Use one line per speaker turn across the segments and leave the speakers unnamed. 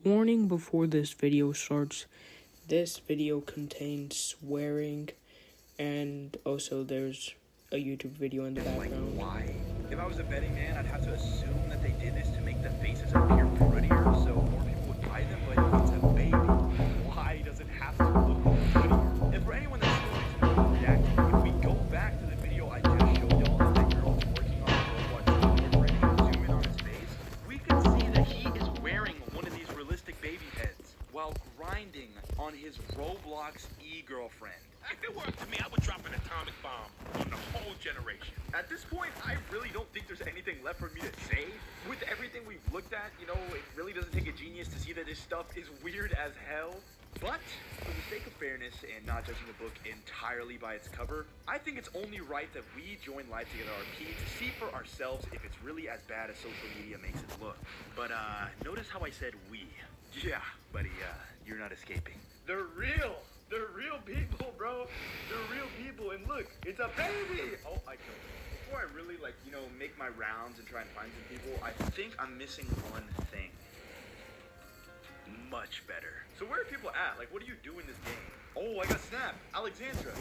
Warning before this video starts. This video contains swearing, and also there's a YouTube video in the background.
Why? If I was a betting man, I'd have to assume that they did this to make the faces appear prettier, so more people would buy them, but it's a baby. Why does it have to look prettier? And for anyone that's still reacting, if we go back to the video I just showed y'all of that girl working on the robot and zoom in on his face, we can see that he is wearing one of these realistic baby heads while grinding on his Roblox e-girlfriend.
If it were up to me, I would drop an atomic bomb on the whole generation.
At this point, I really don't think there's anything left for me to say. With everything we've looked at, you know, it really doesn't take a genius to see that this stuff is weird as hell. But, for the sake of fairness and not judging the book entirely by its cover, I think it's only right that we join Live Together RP to see for ourselves if it's really as bad as social media makes it look. But, notice how I said we. Yeah, buddy, you're not escaping. They're real! They're real people, bro. They're real people. And look, it's a baby. Oh, I killed him. Before I really, make my rounds and try and find some people, I think I'm missing one thing. Much better. So where are people at? Like, what do you do in this game? Oh, I got Snap. Alexandra.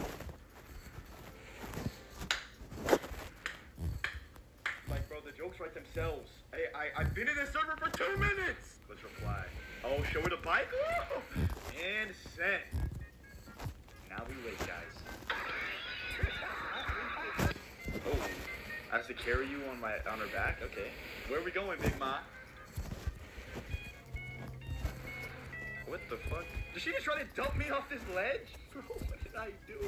Like, bro, the jokes write themselves. Hey, I've been in this server for 2 minutes. Let's reply. Oh, show it a bike? Woo! And send. Now we wait, guys. Oh, I have to carry you on her back? Okay. Where are we going, Big Ma? What the fuck? Did she just try to dump me off this ledge? Bro, what did I do?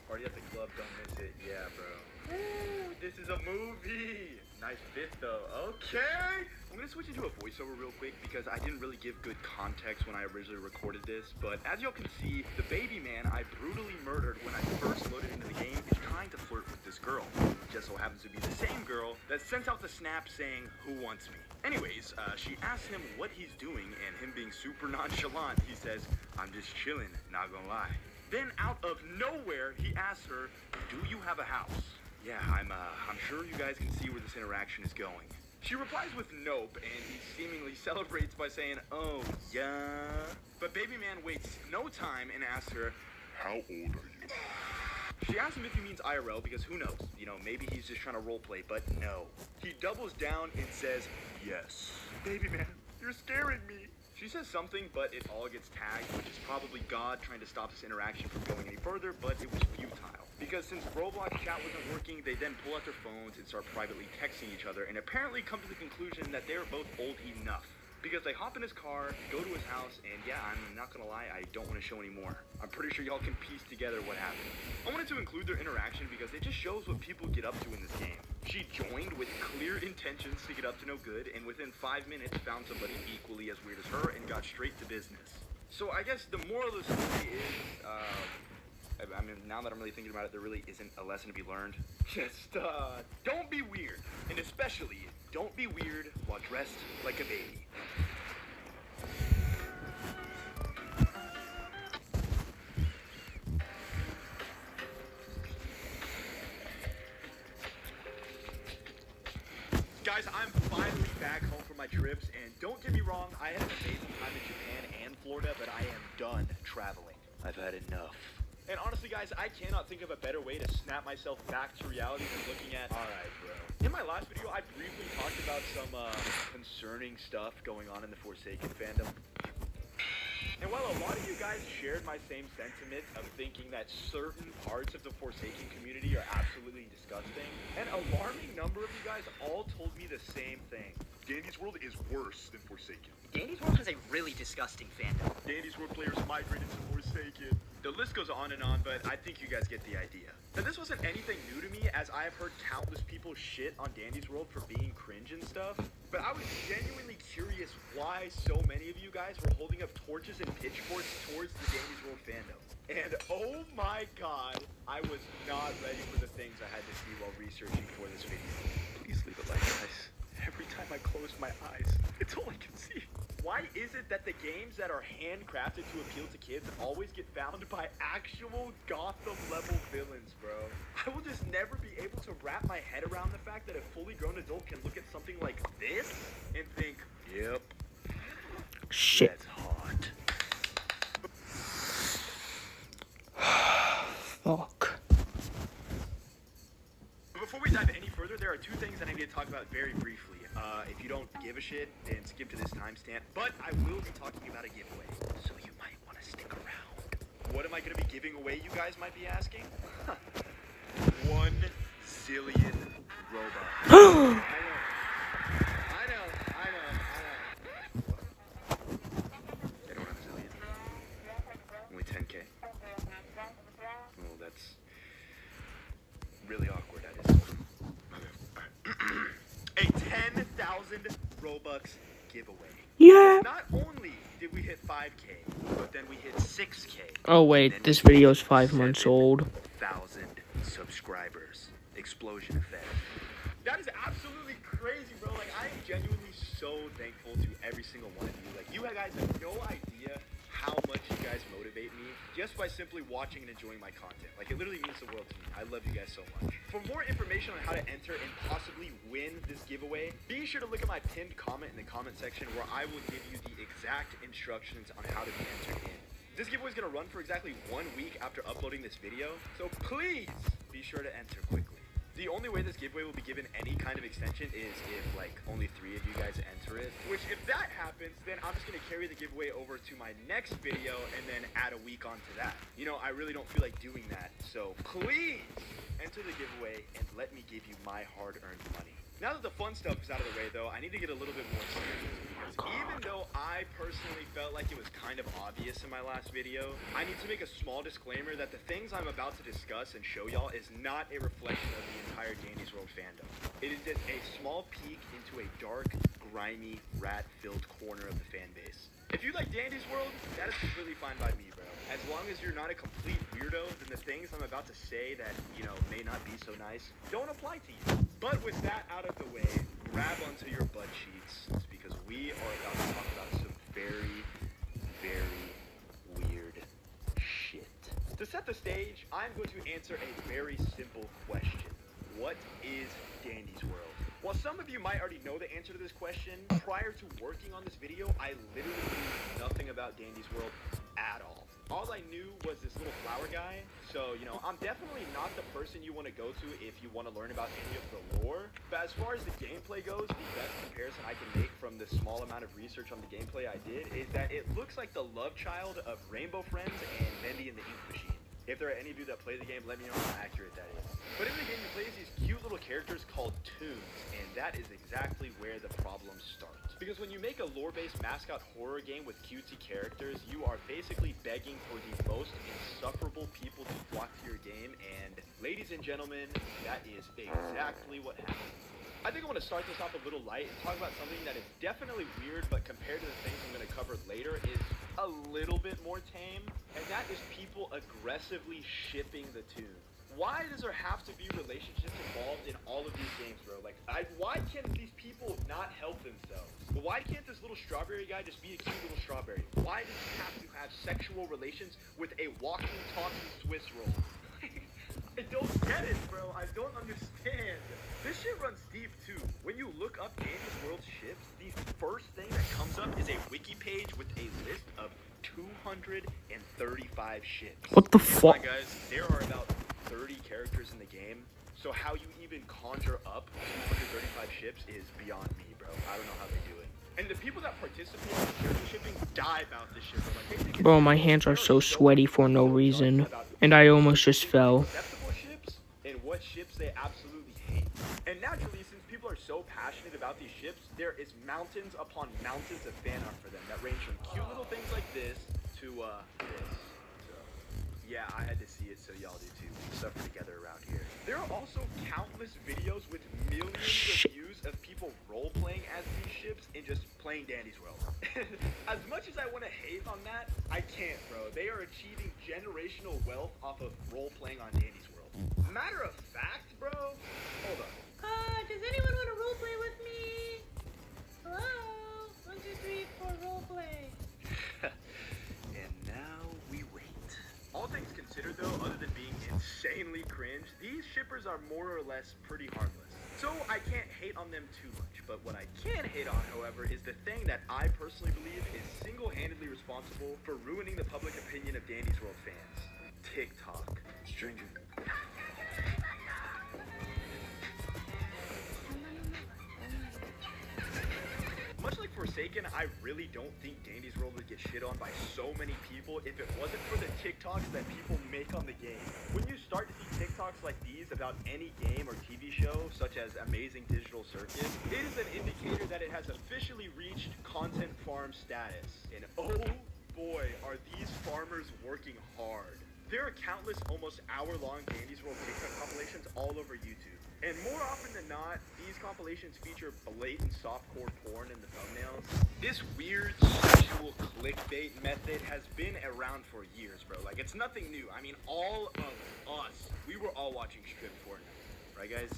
Party at the club, don't miss it. Yeah, bro. Ooh, this is a movie. Nice fit, though. Okay. I'm going to switch into a voiceover real quick because I didn't really give good context when I originally recorded this. But as y'all can see, the baby man I brutally murdered when I first loaded into the game is trying to flirt with this girl. It just so happens to be the same girl that sent out the snap saying, "Who wants me?" Anyways, she asks him what he's doing, and him being super nonchalant, he says, "I'm just chilling, not gonna lie." Then out of nowhere, he asks her, "Do you have a house?" Yeah, I'm sure you guys can see where this interaction is going. She replies with nope, and he seemingly celebrates by saying, "Oh, yeah." But baby man waits no time and asks her, "How old are you?" She asks him if he means IRL because who knows, maybe he's just trying to roleplay, but no. He doubles down and says, "Yes." Baby man, you're scaring me. She says something, but it all gets tagged, which is probably God trying to stop this interaction from going any further, but it was futile. Because since Roblox chat wasn't working, they then pull out their phones and start privately texting each other, and apparently come to the conclusion that they are both old enough. Because they hop in his car, go to his house, and yeah, I'm not gonna lie, I don't want to show anymore. I'm pretty sure y'all can piece together what happened. I wanted to include their interaction because it just shows what people get up to in this game. She joined with clear intentions to get up to no good, and within 5 minutes found somebody equally as weird as her and got straight to business. So I guess the moral of the story is, now that I'm really thinking about it, there really isn't a lesson to be learned. Just, don't be weird. And especially, don't be weird while dressed like a baby. Guys, I'm finally back home from my trips, and don't get me wrong, I had an amazing time in Japan and Florida, but I am done traveling. I've had enough. And honestly, guys, I cannot think of a better way to snap myself back to reality than looking at... Alright, bro. In my last video, I briefly talked about some, concerning stuff going on in the Forsaken fandom. And while a lot of you guys shared my same sentiment of thinking that certain parts of the Forsaken community are absolutely disgusting, an alarming number of you guys all told me the same thing. Dandy's World is worse than Forsaken.
Dandy's World has a really disgusting fandom.
Dandy's World players migrated to Forsaken. The list goes on and on, but I think you guys get the idea. Now, this wasn't anything new to me, as I have heard countless people shit on Dandy's World for being cringe and stuff. But I was genuinely curious why so many of you guys were holding up torches and pitchforks towards the Dandy's World fandom. And oh my god, I was not ready for the things I had to see while researching for this video. Please leave a like, guys. Every time I close my eyes, it's all I can see. Why is it that the games that are handcrafted to appeal to kids always get found by actual Gotham-level villains, bro? I will just never be able to wrap my head around the fact that a fully grown adult can look at something like this and think, yep.
Shit.
That's hot.
Fuck.
Before we dive any further, there are two things that I need to talk about very briefly. If you don't give a shit, then skip to this timestamp. But I will be talking about a giveaway, so you might want to stick around. What am I going to be giving away, you guys might be asking? 1 zillion robots. I know. They don't have a zillion. Only 10K. Well, that's really awkward, that is. A 10,000 Robux giveaway.
Yeah.
Not only did we hit 5K, but then we hit 6K.
Oh wait, this video is 5 months old.
7,000 subscribers. Explosion effect. That is absolutely crazy, bro. Like, I am genuinely so thankful to every single one of you. Like, you guys have no idea how much you guys motivate me just by simply watching and enjoying my content. Like, it literally means the world to me. I love you guys so much. For more information on how to enter and possibly win this giveaway, be sure to look at my pinned comment in the comment section where I will give you the exact instructions on how to be entered in. This giveaway is going to run for exactly 1 week after uploading this video, so please be sure to enter quickly. The only way this giveaway will be given any kind of extension is if, like, only 3 of you guys enter it. Which, if that happens, then I'm just going to carry the giveaway over to my next video and then add a week onto that. You know, I really don't feel like doing that. So, please enter the giveaway and let me give you my hard-earned money. Now that the fun stuff is out of the way, though, I need to get a little bit more serious. Because even though I personally felt like it was kind of obvious in my last video, I need to make a small disclaimer that the things I'm about to discuss and show y'all is not a reflection of the entire Danny's World fandom. It is just a small peek into a dark, grimy, rat-filled corner of the fan base. If you like Dandy's World, that is completely fine by me, bro. As long as you're not a complete weirdo, then the things I'm about to say that, you know, may not be so nice, don't apply to you. But with that out of the way, grab onto your butt cheeks, because we are about to talk about some very, very weird shit. To set the stage, I'm going to answer a very simple question. What is Dandy's World? While some of you might already know the answer to this question, prior to working on this video, I literally knew nothing about Dandy's World at all. All I knew was this little flower guy, so, you know, I'm definitely not the person you want to go to if you want to learn about any of the lore. But as far as the gameplay goes, the best comparison I can make from the small amount of research on the gameplay I did is that it looks like the love child of Rainbow Friends and Bendy and the Ink Machine. If there are any of you that play the game, let me know how accurate that is. But in the game, you play as these cute little characters called toons, and that is exactly where the problem starts. Because when you make a lore-based mascot horror game with cutesy characters, you are basically begging for the most insufferable people to flock to your game, and ladies and gentlemen, that is exactly what happened. I think I want to start this off a little light and talk about something that is definitely weird, but compared to the things I'm going to cover later, is a little bit more tame, and that is people aggressively shipping the toons. Why does there have to be relationships involved in all of these games, bro? Like, why can't these people not help themselves? Why can't this little strawberry guy just be a cute little strawberry? Why does he have to have sexual relations with a walking, talking Swiss roll? I don't get it, bro. I don't understand. This shit runs deep, too. When you look up Dandy's World ships, the first thing that comes up is a wiki page with a list of 235 ships.
What the fuck?
Guys, there are about 30 characters in the game, so how you even conjure up 235 ships is beyond me, bro. I don't know how they do it. And the people that participate in character shipping die about this shit, bro. Like, they think
Bro, my hands are so sweaty for no reason, and I almost just fell.
acceptable ships and what ships they absolutely hate. And naturally, since people are so passionate about these ships, there is mountains upon mountains of fan art for them that range from cute little things like this to this. So, yeah, I had to see it, so y'all do too. We suffer together around here. There are also countless videos with millions of views of people role-playing as these ships and just playing Dandy's World. As much as I want to hate on that, I can't, bro. They are achieving generational wealth off of role-playing on Dandy's World. Matter of fact, bro, hold up.
Does anyone want to roleplay with me? Hello? 1, 2, 3, 4, roleplay.
And now we wait. All things considered, though, other than being insanely cringe, these shippers are more or less pretty harmless. So I can't hate on them too much. But what I can hate on, however, is the thing that I personally believe is responsible for ruining the public opinion of Dandy's World fans. TikTok. Stranger. Much like Forsaken, I really don't think Dandy's World would get shit on by so many people if it wasn't for the TikToks that people make on the game. When you start to see TikToks like these about any game or TV show, such as Amazing Digital Circus, it is an indicator that it has officially reached content farm status. And oh boy, are these farmers working hard. There are countless almost hour-long Dandy's World TikTok compilations all over YouTube. And more often than not, these compilations feature blatant softcore porn in the thumbnails. This weird sexual clickbait method has been around for years, bro. Like, it's nothing new. I mean, all of us, we were all watching strip porn. Right, guys?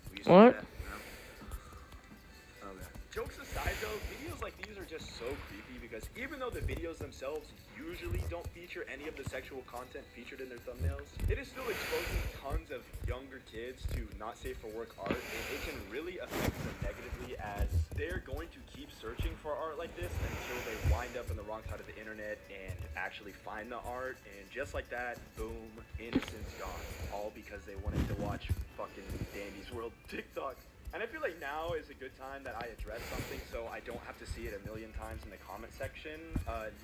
We used to do that, you know? Okay. Jokes aside, though, videos like these are just so creepy because even though the videos themselves usually don't feature any of the sexual content featured in their thumbnails, it is still exposing tons of younger kids to not safe for work art, and it can really affect them negatively as they're going to keep searching for art like this until they wind up on the wrong side of the internet and actually find the art, and just like that, boom, innocence gone. All because they wanted to watch fucking Dandy's World TikTok. And I feel like now is a good time that I address something so I don't have to see it a million times in the comment section.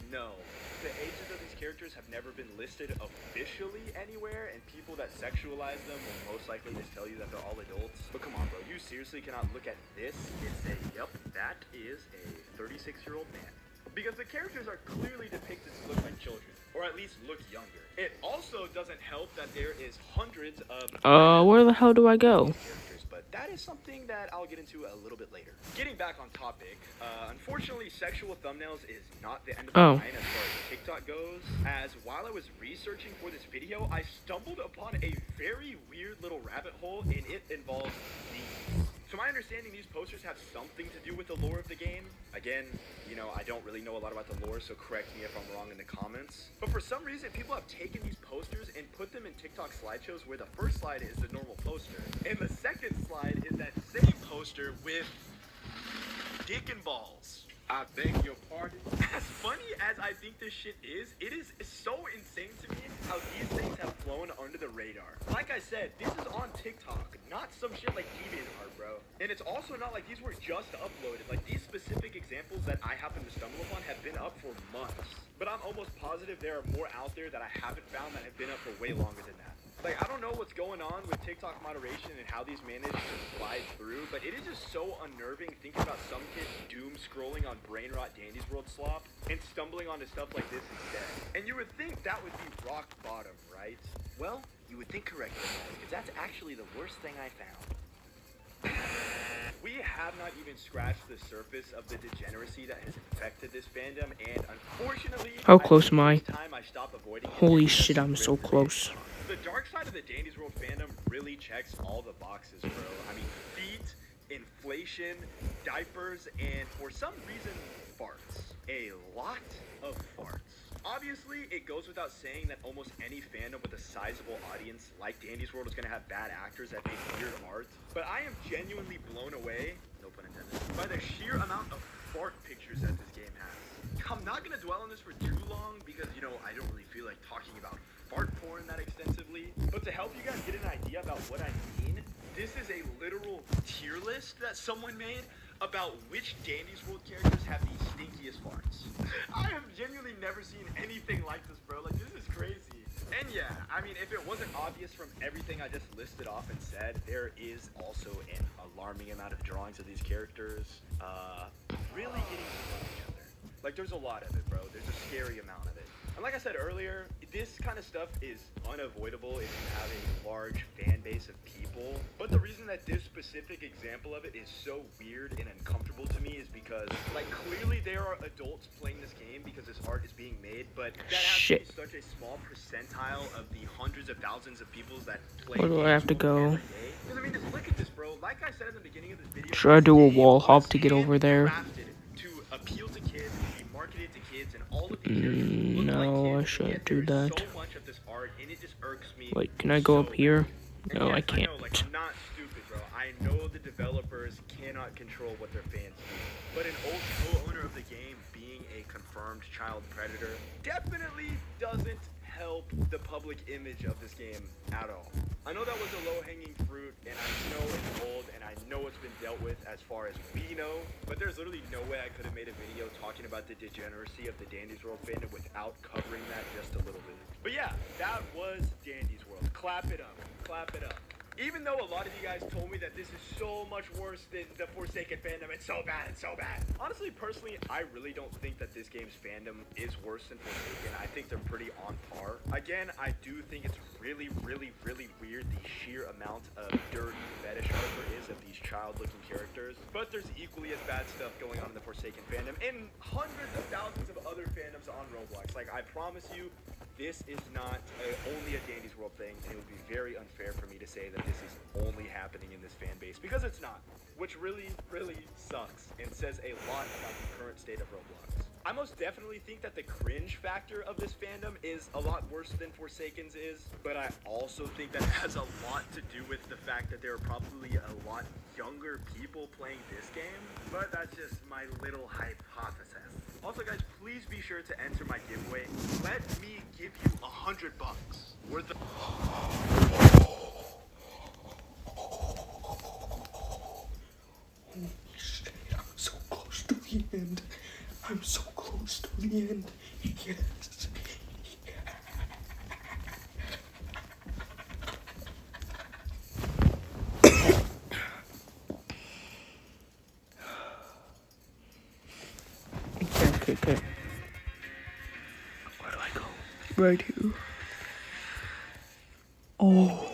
No. The ages of these characters have never been listed officially anywhere, and people that sexualize them will most likely just tell you that they're all adults. But come on, bro, you seriously cannot look at this and say, yep, that is a 36-year-old man. Because the characters are clearly depicted to look like children, or at least look younger. It also doesn't help that there is hundreds of
where the hell do I go?
characters, but that is something that I'll get into a little bit later. Getting back on topic, unfortunately, sexual thumbnails is not the end of the line as far as TikTok goes, as while I was researching for this video, I stumbled upon a very weird little rabbit hole, and it involves these. To my understanding, these posters have something to do with the lore of the game. Again, you know, I don't really know a lot about the lore, so correct me if I'm wrong in the comments. But for some reason, people have taken these posters and put them in TikTok slideshows where the first slide is the normal poster, and the second slide is that same poster with dick and balls.
I beg your pardon?
As funny as I think this shit is, it is so insane to me how these things have flown under the radar. Like I said, this is on TikTok, not some shit like DeviantArt, bro. And it's also not like these were just uploaded. Like, these specific examples that I happen to stumble upon have been up for months. But I'm almost positive there are more out there that I haven't found that have been up for way longer than that. Like, I don't know what's going on with TikTok moderation and how these manage to slide through, but it is just so unnerving thinking about some kids doom scrolling on brain rot Dandy's World slop and stumbling onto stuff like this instead. And you would think that would be rock bottom, right?
Well, you would think correctly, because that's actually the worst thing I found.
We have not even scratched the surface of the degeneracy that has infected this fandom, and unfortunately,
How close am I?
time I stop avoiding it
Holy
because
shit, I'm
it's
so
ripped the
close.
band-aid off. The dark side of the Dandy's World fandom really checks all the boxes, bro. I mean, feet, inflation, diapers, and for some reason, farts. A lot of farts. Obviously, it goes without saying that almost any fandom with a sizable audience like Dandy's World is going to have bad actors that make weird art, but I am genuinely blown away, no pun intended, by the sheer amount of fart pictures that this game has. I'm not going to dwell on this for too long because, you know, I don't really feel like talking about fart porn that extensively, but to help you guys get an idea about what I mean, this is a literal tier list that someone made about which Dandy's World characters have the stinkiest farts. I have genuinely never seen anything like this, bro. Like, this is crazy. And yeah, I mean, if it wasn't obvious from everything I just listed off and said, there is also an alarming amount of drawings of these characters really getting to know each other. Like, there's a lot of it, bro. There's a scary amount of it. And like I said earlier, this kind of stuff is unavoidable if you have a large fan base of people. But the reason that this specific example of it is so weird and uncomfortable to me is because, like, clearly there are adults playing this game because this art is being made, but that has to be such a small percentile of the hundreds of thousands of people that play.
Where do I have to go?
Because, I mean, just look at this, bro. Like I said at the beginning of this video,
Should I do a wall hop to get over there?
crafted to appeal to kids, be marketed to kids, and all of these characters look
No,
like
I
kids,
shouldn't
yet
do
there's
that.
so much of this art, and it just irks me.
Like, can I go
so
up here?
much.
No,
And
I
yes,
can't.
know, like, I'm not stupid, bro. I know the developers cannot control what their fans do, but an old co-owner of the game being a confirmed confirmed child predator definitely doesn't help the public image of this game at all. I know that was a low-hanging fruit, and I know it's old, and I know it's been dealt with as far as we know, but there's literally no way I could have made a video talking about the degeneracy of the Dandy's World fandom without covering that just a little bit. But yeah, that was Dandy's World. Clap it up. Clap it up. Even though a lot of you guys told me that this is so much worse than the Forsaken fandom, it's so bad, it's so bad. Honestly, personally, I really don't think that this game's fandom is worse than Forsaken. I think they're pretty on par. Again, I do think it's really, really, really weird the sheer amount of dirty fetish art there is of these child-looking characters. But there's equally as bad stuff going on in the Forsaken fandom and hundreds of thousands of other fandoms on Roblox. Like, I promise you, this is not only a Dandy's World thing, and it would be very unfair for me to say that this is only happening in this fan base, because it's not, which really, really sucks and says a lot about the current state of Roblox. I most definitely think that the cringe factor of this fandom is a lot worse than Forsaken's is, but I also think that has a lot to do with the fact that there are probably a lot younger people playing this game, but that's just my little hypothesis. Also, guys, please be sure to enter my giveaway. Let me give you $100 worth of...
Holy shit, I'm so close to the end. I'm so close to the end. Yes. Okay. Where do I go? Right here. Oh.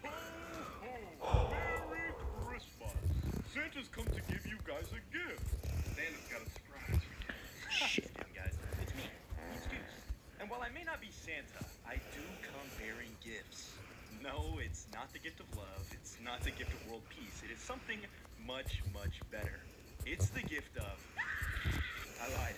Merry Christmas. Santa's come to give you guys a gift. Santa's got a surprise for you.
Shit.
Guys, it's me. It's Goose. And while I may not be Santa, I do come bearing gifts. No, it's not the gift of love. It's not the gift of world peace. It is something much, much better. It's the gift of... I lied.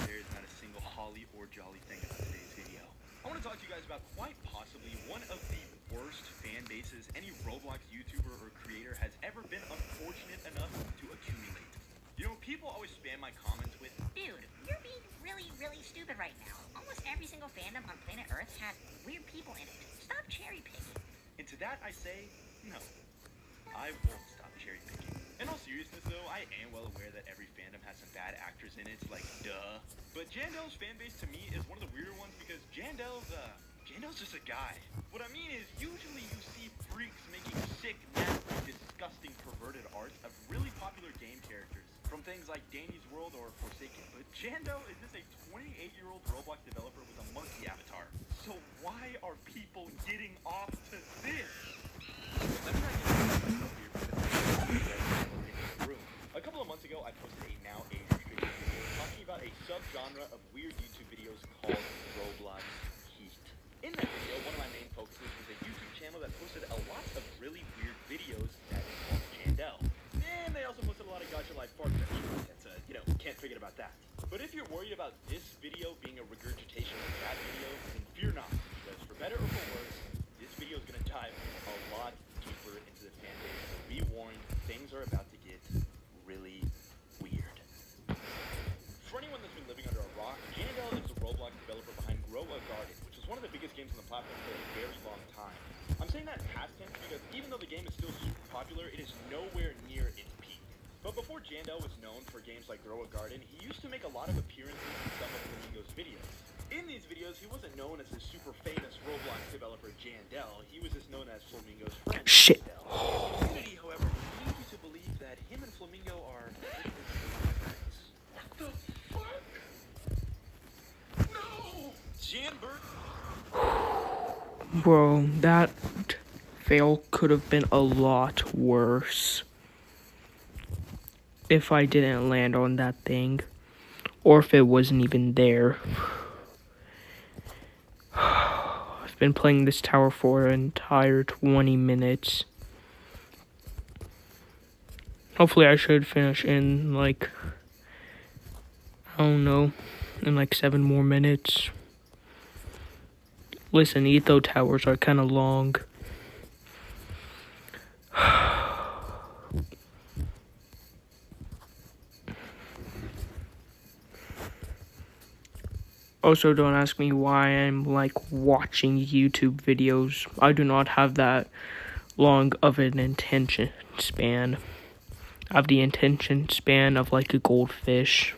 There is not a single holly or jolly thing about today's video. I want to talk to you guys about quite possibly one of the worst fan bases any Roblox YouTuber or creator has ever been unfortunate enough to accumulate. You know, people always spam my comments with,
Dude, you're being really, really stupid right now. Almost every single fandom on planet Earth has weird people in it. Stop cherry picking.
and to that I say, no. I won't stop cherry picking. In all seriousness though, I am well aware that every fandom has some bad actors in it, like duh. But Jandel's fanbase to me is one of the weirder ones because Jandel's just a guy. What I mean is, usually you see freaks making sick, nasty, disgusting, perverted art of really popular game characters, from things like Danny's World or Forsaken. But Jandel is just a 28-year-old Roblox developer with a monkey avatar. So why are people getting off to this? Let me not get into here because a couple of months ago, I posted a now age-restricted video talking about a subgenre of weird YouTube videos called Roblox Heat. In that video, one of my main focuses was a YouTube channel that posted a lot of really weird videos that involved Jandel. And they also posted a lot of Gacha Life fart content. Can't forget about that. But if you're worried about this video being a regurgitation of that video, then fear not, because for better or for worse, this video is going to dive a lot deeper into the fan base. So be warned, things are about to get really weird. For anyone that's been living under a rock, Jandel is the Roblox developer behind Grow a Garden, which is one of the biggest games on the platform for a very long time. I'm saying that past tense because even though the game is still super popular, it is nowhere near its peak. But before Jandel was known for games like Grow a Garden, he used to make a lot of appearances in some of Flamingo's videos. In these videos, he wasn't known as the super famous Roblox developer Jandel, he was just known as Flamingo's friend.
Shit.
Jandel. The community, however, leads you to believe that him and Flamingo are friends.
What the fuck? No!
Janbert.
Bro, that fail could have been a lot worse if I didn't land on that thing, or if it wasn't even there. I've been playing this tower for an entire 20 minutes. Hopefully I should finish in like, I don't know, in like 7 more minutes. Listen, etoh towers are kind of long. Also, don't ask me why I'm like watching YouTube videos. I do not have that long of an attention span. I have the attention span of like a goldfish.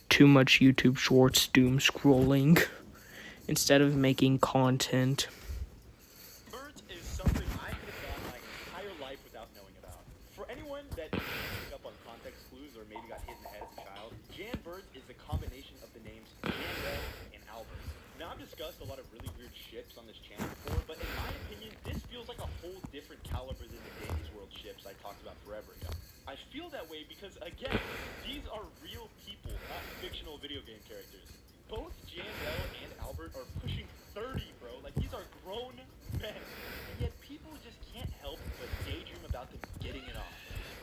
Too much YouTube shorts, doom scrolling instead of making content.
Birds is something I could have gone my entire life without knowing about. For anyone that didn't pick up on context clues or maybe got hit in the head as a child, Jan Birds is the combination of the names Jandel and Albert. Now, I've discussed a lot of really weird ships on this channel before, but in my opinion, this feels like a whole different caliber than the Danny's World ships I talked about forever ago. I feel that way because, again, these are real people, not fictional video game characters. Both Jandel and Albert are pushing 30, bro. Like, these are grown men. And yet people just can't help but daydream about them getting it off.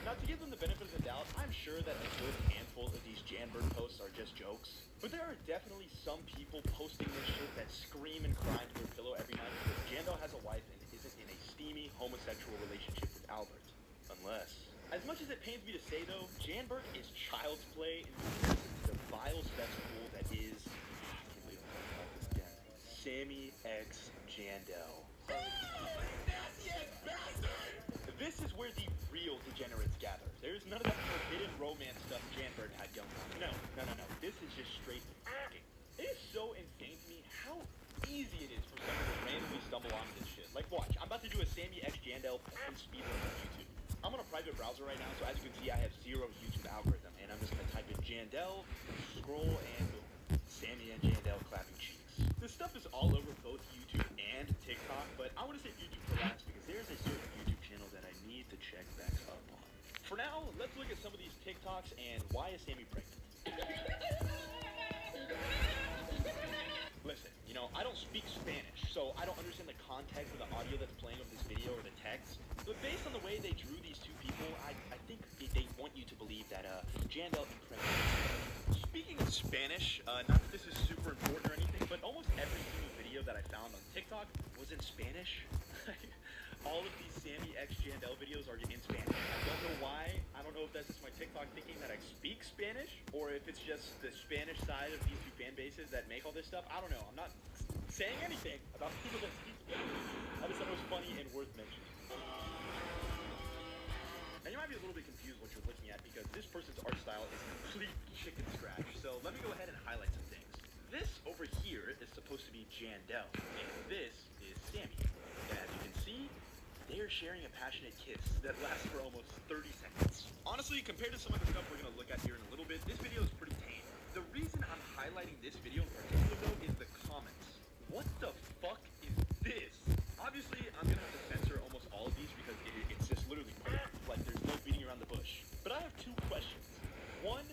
Now, to give them the benefit of the doubt, I'm sure that a good handful of these Janbird posts are just jokes. But there are definitely some people posting this shit that scream and cry into their pillow every night because Jandel has a wife and isn't in a steamy homosexual relationship with Albert. Unless... As much as it pains me to say, though, Janbird is child's play in comparison to the vile spectacle that is... I can't believe I'm talking about this again. Sammy X Jandel. This is where the real degenerates gather. There's none of that forbidden romance stuff Janbird had going on. No. This is just straight acting. It is so insane to me how easy it is for someone to randomly stumble onto this shit. Like, watch. I'm about to do a Sammy X Jandel speedrun on YouTube. I'm on a private browser right now, so as you can see, I have zero YouTube algorithm, and I'm just gonna type in Jandel, scroll, and boom. Sammy and Jandel clapping cheeks. This stuff is all over both YouTube and TikTok, but I want to save YouTube for last because there's a certain YouTube channel that I need to check back up on. For now, let's look at some of these TikToks and why is Sammy pregnant? Listen, I don't speak Spanish, so I don't understand the context of the audio that's playing over this video or the text. But based on the way they drew these two people, I think they want you to believe that Jandel and President. Speaking of Spanish, not that this is super important or anything, but almost every single video that I found on TikTok was in Spanish. All of these Sammy X Jandel videos are in Spanish. I don't know why. I don't know if that's just my TikTok thinking that I speak Spanish, or if it's just the Spanish side of these two fan bases that make all this stuff. I don't know. I'm not saying anything about people that speak Spanish. I just thought it was funny and worth mentioning. Now, you might be a little bit confused what you're looking at because this person's art style is complete chicken scratch. So let me go ahead and highlight some things. This over here is supposed to be Jandel, and this is Sammy. And as you can see, they are sharing a passionate kiss that lasts for almost 30 seconds. Honestly, compared to some of the stuff we're going to look at here in a little bit, this video is pretty tame. The reason I'm highlighting this video in particular, though, is the comments. What the fuck is this? Obviously, I'm going to have to censor almost all of these because it's just literally perfect. Like, there's no beating around the bush. But I have two questions. One,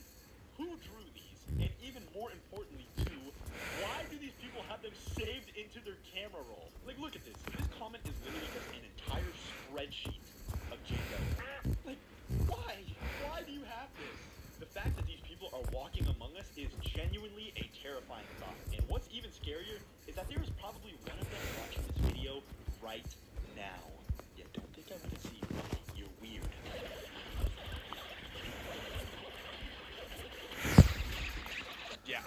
who drew these? And even more importantly, two, why do these people have them saved into their camera roll? Like, look at this. This comment is literally just an entire spreadsheet of Jandel. Like, why? Why do you have this? The fact that these people are walking among us is genuinely a terrifying thought. And what's even scarier is that there is probably one of them watching this video right now. Yeah, don't think I wouldn't see you. You're weird. Yeah,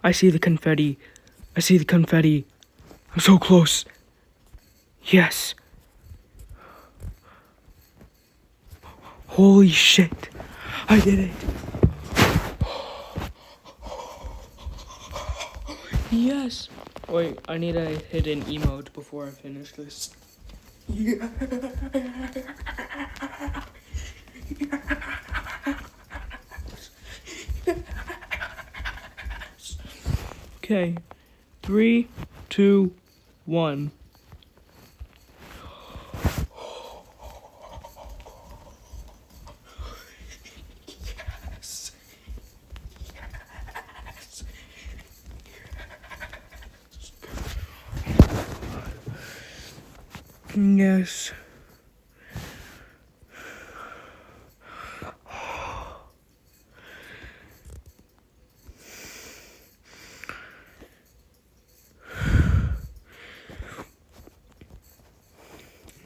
I see the confetti. I see the confetti. I'm so close. Yes. Holy shit. I did it. Yes. Wait, I need to hit an emote before I finish this. Yeah. Okay. 3, 2, 1. Yes.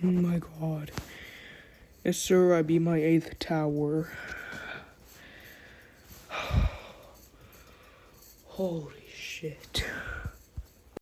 Oh my god. Yes, sir, I beat my 8th tower. Holy shit.